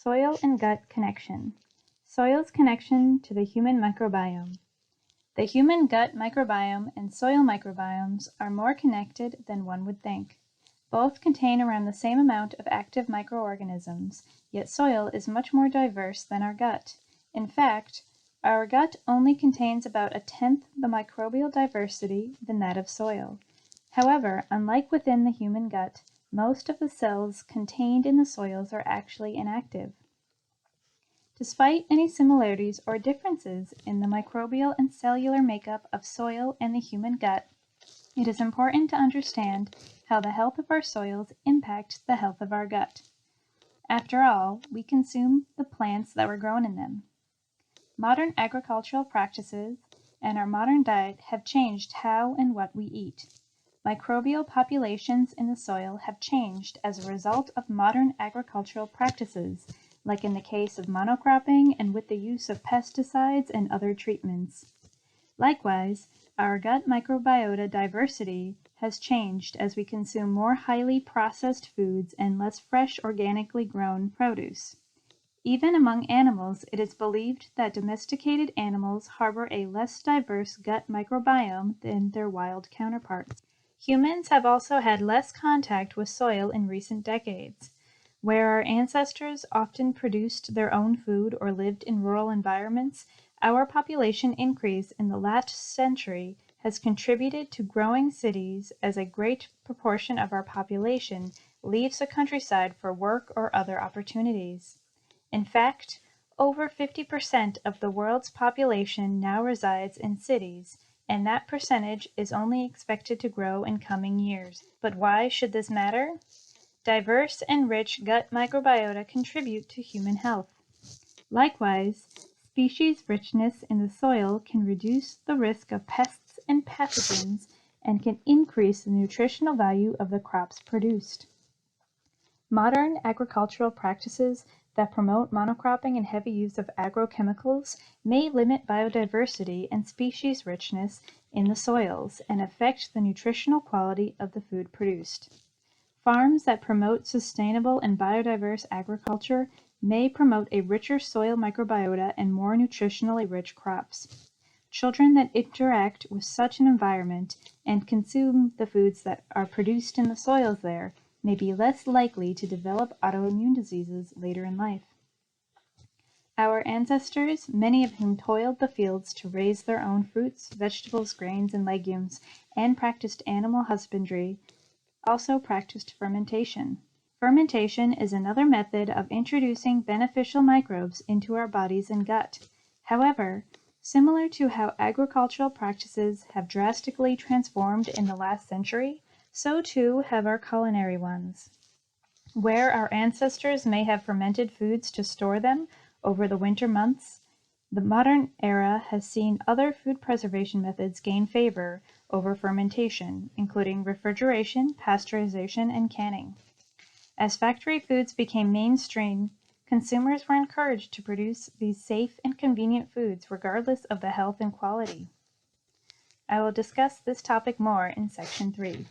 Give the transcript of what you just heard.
Soil and gut connection. Soil's connection to the human microbiome. The human gut microbiome and soil microbiomes are more connected than one would think. Both contain around the same amount of active microorganisms, yet soil is much more diverse than our gut. In fact, our gut only contains about a tenth the microbial diversity than that of soil. However, unlike within the human gut, most of the cells contained in the soils are actually inactive. Despite any similarities or differences in the microbial and cellular makeup of soil and the human gut, it is important to understand how the health of our soils impact the health of our gut. After all, we consume the plants that were grown in them. Modern agricultural practices and our modern diet have changed how and what we eat. Microbial populations in the soil have changed as a result of modern agricultural practices, like in the case of monocropping and with the use of pesticides and other treatments. Likewise, our gut microbiota diversity has changed as we consume more highly processed foods and less fresh, organically grown produce. Even among animals, it is believed that domesticated animals harbor a less diverse gut microbiome than their wild counterparts. Humans have also had less contact with soil in recent decades. Where our ancestors often produced their own food or lived in rural environments, our population increase in the last century has contributed to growing cities as a great proportion of our population leaves the countryside for work or other opportunities. In fact, over 50% of the world's population now resides in cities, and that percentage is only expected to grow in coming years. But why should this matter? Diverse and rich gut microbiota contribute to human health. Likewise, species richness in the soil can reduce the risk of pests and pathogens and can increase the nutritional value of the crops produced. Modern agricultural practices that promote monocropping and heavy use of agrochemicals may limit biodiversity and species richness in the soils and affect the nutritional quality of the food produced. Farms that promote sustainable and biodiverse agriculture may promote a richer soil microbiota and more nutritionally rich crops. Children that interact with such an environment and consume the foods that are produced in the soils there may be less likely to develop autoimmune diseases later in life. Our ancestors, many of whom toiled the fields to raise their own fruits, vegetables, grains, and legumes, and practiced animal husbandry, also practiced fermentation. Fermentation is another method of introducing beneficial microbes into our bodies and gut. However, similar to how agricultural practices have drastically transformed in the last century, so too have our culinary ones. Where our ancestors may have fermented foods to store them over the winter months, the modern era has seen other food preservation methods gain favor over fermentation, including refrigeration, pasteurization, and canning. As factory foods became mainstream, consumers were encouraged to produce these safe and convenient foods regardless of the health and quality. I will discuss this topic more in Section 3.